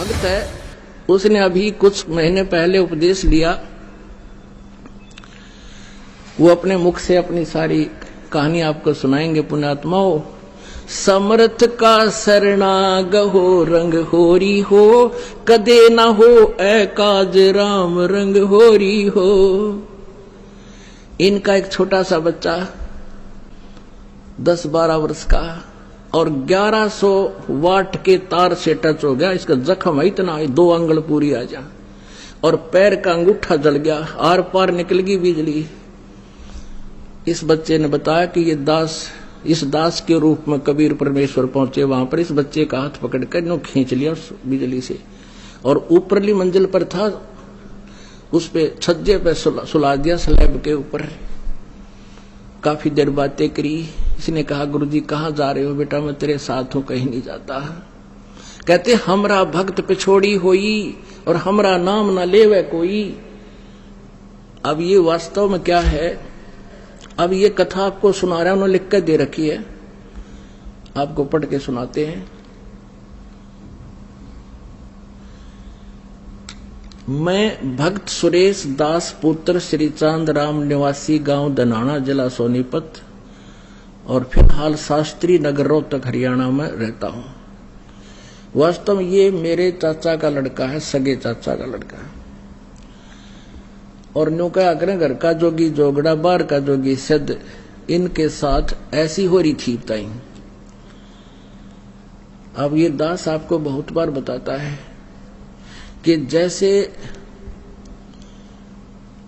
भक्त है, उसने अभी कुछ महीने पहले उपदेश लिया। वो अपने मुख से अपनी सारी कहानी आपको सुनाएंगे पुण्यात्माओं। समर्थ का शरणाग हो रंग होरी हो, कदे ना हो ऐ काज राम रंग होरी हो। इनका एक छोटा सा बच्चा 10-12 वर्ष का और 1100 वाट के तार से टच हो गया। इसका जख्म है इतना, 2 अंगुल पूरी आ जा, और पैर का अंगूठा जल गया, आर पार निकल गई बिजली। इस बच्चे ने बताया कि ये दास, इस दास के रूप में कबीर परमेश्वर पहुंचे। वहां पर इस बच्चे का हाथ पकड़कर नो खींच लिया उस बिजली से, और ऊपरली मंजिल पर था, उस पे छज्जे पे सुला दिया स्लैब के ऊपर। काफी देर बातें करी। इसने कहा गुरुजी कहाँ जा रहे हो? बेटा मैं तेरे साथ हूं, कहीं नहीं जाता। कहते हमरा भक्त पिछोड़ी होई और हमरा नाम न लेवे कोई। अब ये वास्तव में क्या है? अब ये कथा आपको सुना रहा है, उन्होंने लिख कर दे रखी है, आपको पढ़ के सुनाते हैं। मैं भक्त सुरेश दास पुत्र श्री चांद राम निवासी गांव दनाना जिला सोनीपत और फिलहाल शास्त्री नगर रोहतक हरियाणा में रहता हूं। वास्तव में ये मेरे चाचा का लड़का है, सगे चाचा का लड़का है। और न्यू क्या करें, घर का जोगी जोगड़ा बाहर का जोगी सिद्ध, इनके साथ ऐसी हो रही थी ताई। अब ये दास आपको बहुत बार बताता है कि जैसे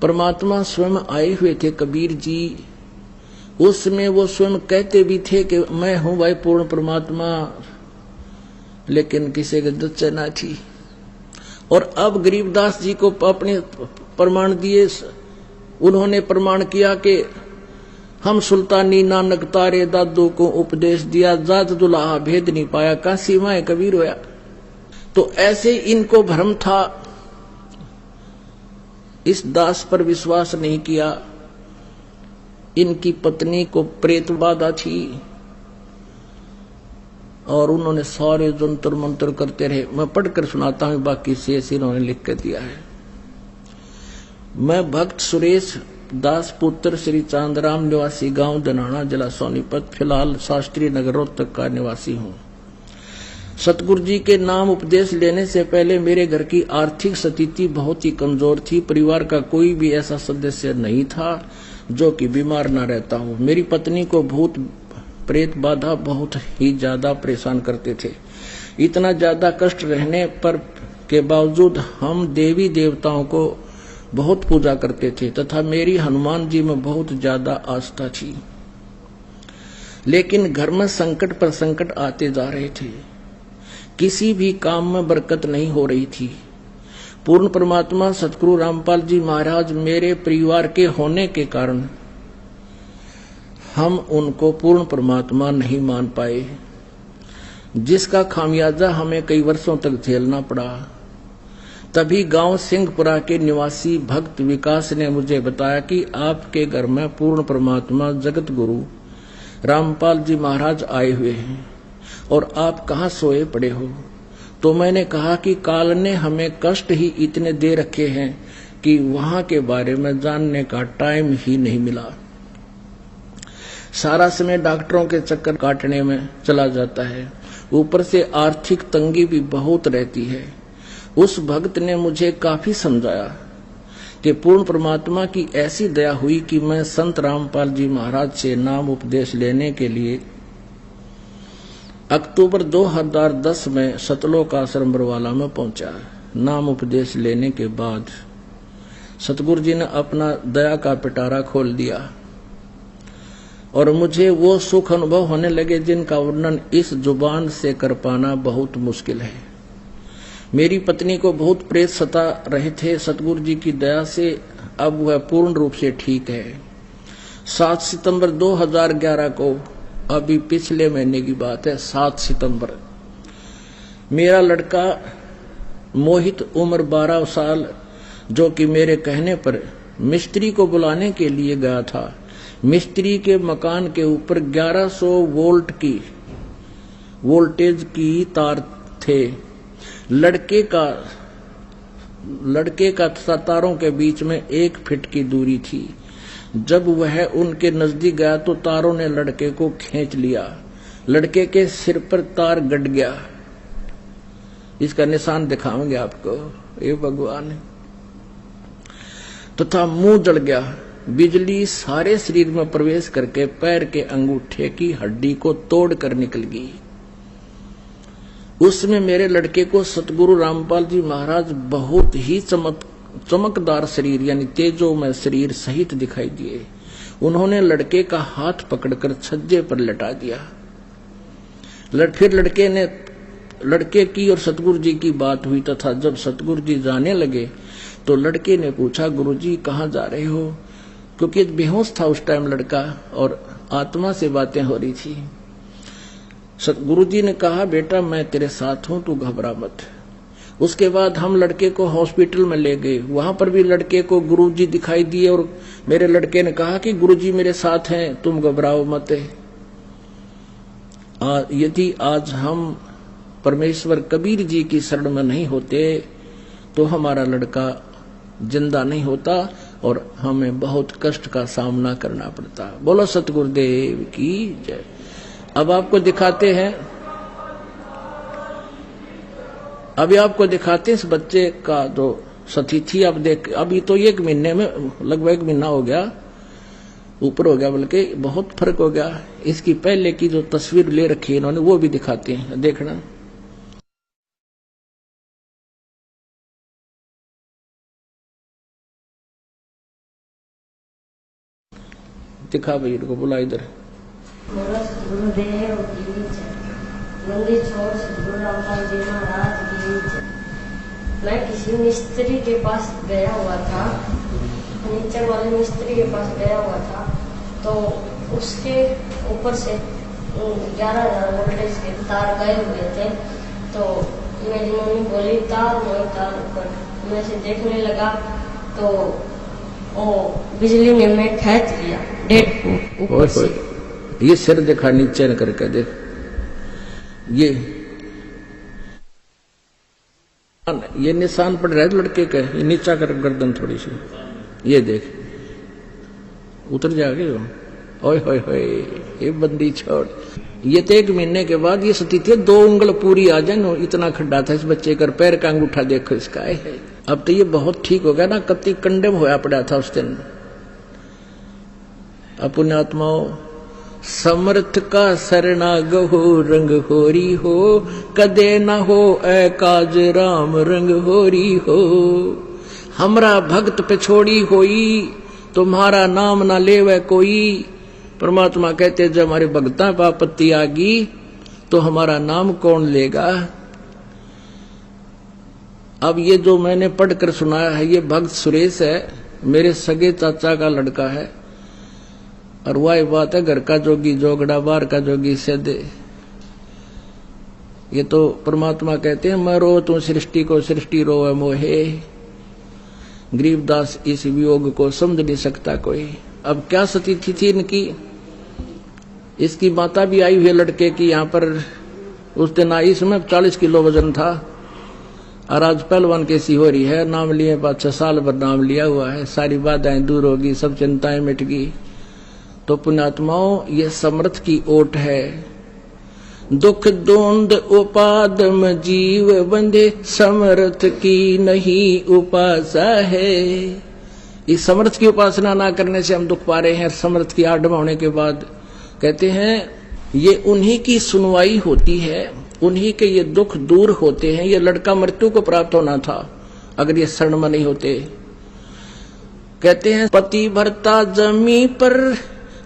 परमात्मा स्वयं आए हुए थे कबीर जी, उसमें वो स्वयं कहते भी थे कि मैं हूं भाई पूर्ण परमात्मा, लेकिन किसी के दच्चे ना थी। और अब गरीबदास जी को अपने प्रमाण दिए, उन्होंने प्रमाण किया कि हम सुल्तानी नानक तारे दादू को उपदेश दिया, जात दुल्हा भेद नहीं पाया, काशी माए कबीर होया। तो ऐसे इनको भ्रम था, इस दास पर विश्वास नहीं किया। इनकी पत्नी को प्रेत बाधा थी और उन्होंने सारे जंतर मंत्र करते रहे। मैं पढ़कर सुनाता हूं, बाकी शेष इन्होंने लिख कर दिया है। मैं भक्त सुरेश दास पुत्र श्री चांदराम निवासी गांव दनाना जिला सोनीपत, फिलहाल शास्त्री नगर रोहतक का निवासी हूं। सतगुरु जी के नाम उपदेश लेने से पहले मेरे घर की आर्थिक स्थिति बहुत ही कमजोर थी। परिवार का कोई भी ऐसा सदस्य नहीं था जो कि बीमार न रहता हो। मेरी पत्नी को भूत प्रेत बाधा बहुत ही ज्यादा परेशान करते थे। इतना ज्यादा कष्ट रहने पर के बावजूद हम देवी देवताओं को बहुत पूजा करते थे तथा मेरी हनुमान जी में बहुत ज्यादा आस्था थी। लेकिन घर में संकट पर संकट आते जा रहे थे, किसी भी काम में बरकत नहीं हो रही थी। पूर्ण परमात्मा सतगुरु रामपाल जी महाराज मेरे परिवार के होने के कारण हम उनको पूर्ण परमात्मा नहीं मान पाए, जिसका खामियाजा हमें कई वर्षों तक झेलना पड़ा। तभी गांव सिंहपुरा के निवासी भक्त विकास ने मुझे बताया कि आपके घर में पूर्ण परमात्मा जगत गुरु रामपाल जी महाराज आए हुए हैं और आप कहाँ सोए पड़े हो। तो मैंने कहा कि काल ने हमें कष्ट ही इतने दे रखे हैं कि वहां के बारे में जानने का टाइम ही नहीं मिला। सारा समय डॉक्टरों के चक्कर काटने में चला जाता है, ऊपर से आर्थिक तंगी भी बहुत रहती है। उस भक्त ने मुझे काफी समझाया कि पूर्ण परमात्मा की ऐसी दया हुई कि मैं संत रामपाल जी महाराज से नाम उपदेश लेने के लिए अक्टूबर 2010 में सतलोक आश्रम बरवाला में पहुंचा। नाम उपदेश लेने के बाद सतगुरु जी ने अपना दया का पिटारा खोल दिया और मुझे वो सुख अनुभव होने लगे जिनका वर्णन इस जुबान से कर पाना बहुत मुश्किल है। मेरी पत्नी को बहुत प्रेत सता रहे थे, सतगुरु जी की दया से अब वह पूर्ण रूप से ठीक है। 7 सितंबर 2011 को, अभी पिछले महीने की बात है, 7 सितंबर, मेरा लड़का मोहित उम्र 12 साल, जो कि मेरे कहने पर मिस्त्री को बुलाने के लिए गया था। मिस्त्री के मकान के ऊपर 1100 वोल्ट की वोल्टेज की तार थे लड़के का तथा तारों के बीच में 1 फीट की दूरी थी। जब वह उनके नजदीक गया तो तारों ने लड़के को खींच लिया। लड़के के सिर पर तार गड़ गया। इसका निशान दिखाऊंगे आपको, ये भगवान है। तथा मुंह जल गया। बिजली सारे शरीर में प्रवेश करके पैर के अंगूठे की हड्डी को तोड़ कर निकल गई। उसमें मेरे लड़के को सतगुरु रामपाल जी महाराज बहुत ही चमकदार शरीर यानी तेजोमय शरीर सहित दिखाई दिए। उन्होंने लड़के का हाथ पकड़कर छज्जे पर लटा दिया। फिर लड़के की और सतगुरु जी की बात हुई तथा जब सतगुरु जी जाने लगे तो लड़के ने पूछा, गुरुजी कहाँ जा रहे हो? क्योंकि बेहोश था उस टाइम लड़का और आत्मा से बातें हो रही थी। सतगुरु जी ने कहा, बेटा मैं तेरे साथ हूं, तू घबरा मत। उसके बाद हम लड़के को हॉस्पिटल में ले गए। वहां पर भी लड़के को गुरुजी दिखाई दिए और मेरे लड़के ने कहा कि गुरुजी मेरे साथ हैं, तुम घबराओ मत। यदि आज हम परमेश्वर कबीर जी की शरण में नहीं होते तो हमारा लड़का जिंदा नहीं होता और हमें बहुत कष्ट का सामना करना पड़ता। बोलो सतगुरुदेव की जय। अब आपको दिखाते हैं, अभी आपको दिखाते हैं इस बच्चे का जो सतिथि। अब देख, अभी तो 1 महीने में लगभग 1 महीना हो गया, ऊपर हो गया, बल्कि बहुत फर्क हो गया। इसकी पहले की जो तस्वीर ले रखी है इन्होंने वो भी दिखाते हैं, देखना। दिखा भाई, इनको बुला इधर। गुरुदेव की जय। मंदिर छोड़ सतगुरु रामपाल जी महाराज की जय। मैं किसी मिस्त्री के पास गया हुआ था, फर्नीचर वाले मिस्त्री के पास गया हुआ था, तो उसके ऊपर से 11,000 वोल्टेज के तार गए हुए थे। तो मेरी मम्मी बोली तार ऊपर। मैं से देखने लगा तो ओ बिजली ने मैं खींच लिया 1.5 फुट ऊपर से। ये सिर देखा नीचे न करके देख, ये निशान पड़ रहा है लड़के का। ये नीचा कर गर्दन थोड़ी सी, ये देख उतर जाएगा। ओए होए होए, ये बंदी छोड़। ये तो 1 महीने के बाद ये स्थिति 2 उंगल पूरी आ जाए। इतना खड्डा था इस बच्चे का, पैर का अंगूठा देखो इसका है। अब तो ये बहुत ठीक हो गया ना, कति कंडम होया पड़ा था उस दिन। अपने आत्माओं समर्थ का सरना गहो रंग होरी हो, कदे न हो ऐ काज राम रंग होरी हो। हमरा भक्त पे छोड़ी होई, तुम्हारा नाम ना लेवे कोई। परमात्मा कहते जब हमारे भक्ता पर आपत्ति आगी तो हमारा नाम कौन लेगा। अब ये जो मैंने पढ़कर सुनाया है, ये भक्त सुरेश है, मेरे सगे चाचा का लड़का है। और वही बात है, घर का जोगी जोगड़ा, बाहर का जोगी सदे। ये तो परमात्मा कहते हैं, मैं रो तू सृष्टि को, सृष्टि रोवे मोहे। गरीबदास इस वियोग को समझ नहीं सकता कोई। अब क्या स्थिति थी इनकी। इसकी माता भी आई हुई है लड़के की यहाँ पर। उस दिन आई, इसमें 40 किलो वजन था और आज पहलवान कैसी हो रही है। नाम लिए 5-6 साल भर नाम लिया हुआ है, सारी बाधाएं दूर होगी, सब चिंताएं मिट गई। तो पुण्यात्माओं, ये समर्थ की ओट है। दुख दोंद उपादम जीव बंधे, समर्थ की नहीं उपासा है। इस समर्थ की उपासना ना करने से हम दुख पा रहे हैं। समर्थ की आडम होने के बाद कहते हैं ये उन्हीं की सुनवाई होती है, उन्हीं के ये दुख दूर होते हैं। ये लड़का मृत्यु को प्राप्त होना था अगर ये शरण में नहीं होते। कहते हैं पति भरता जमी पर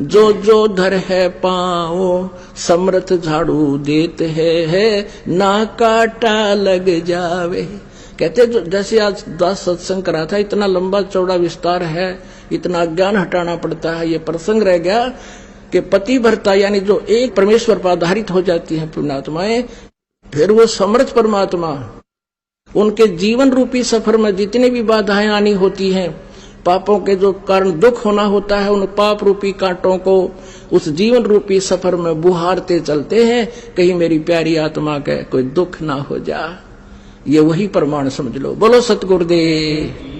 जो जो धर है पाओ, समर्थ झाड़ू देते है ना काटा लग जावे। कहते जो जैसे आज दास सत्संग करा था, इतना लंबा चौड़ा विस्तार है, इतना ज्ञान हटाना पड़ता है। ये प्रसंग रह गया कि पति भरता यानी जो एक परमेश्वर पर आधारित हो जाती है पुण्यात्माएं, फिर वो समर्थ परमात्मा उनके जीवन रूपी सफर में जितनी भी बाधाएं आनी होती हैं, पापों के जो कारण दुख होना होता है, उन पाप रूपी कांटों को उस जीवन रूपी सफर में बुहारते चलते हैं, कहीं मेरी प्यारी आत्मा के कोई दुख ना हो जा। ये वही प्रमाण समझ लो। बोलो सतगुरुदेव।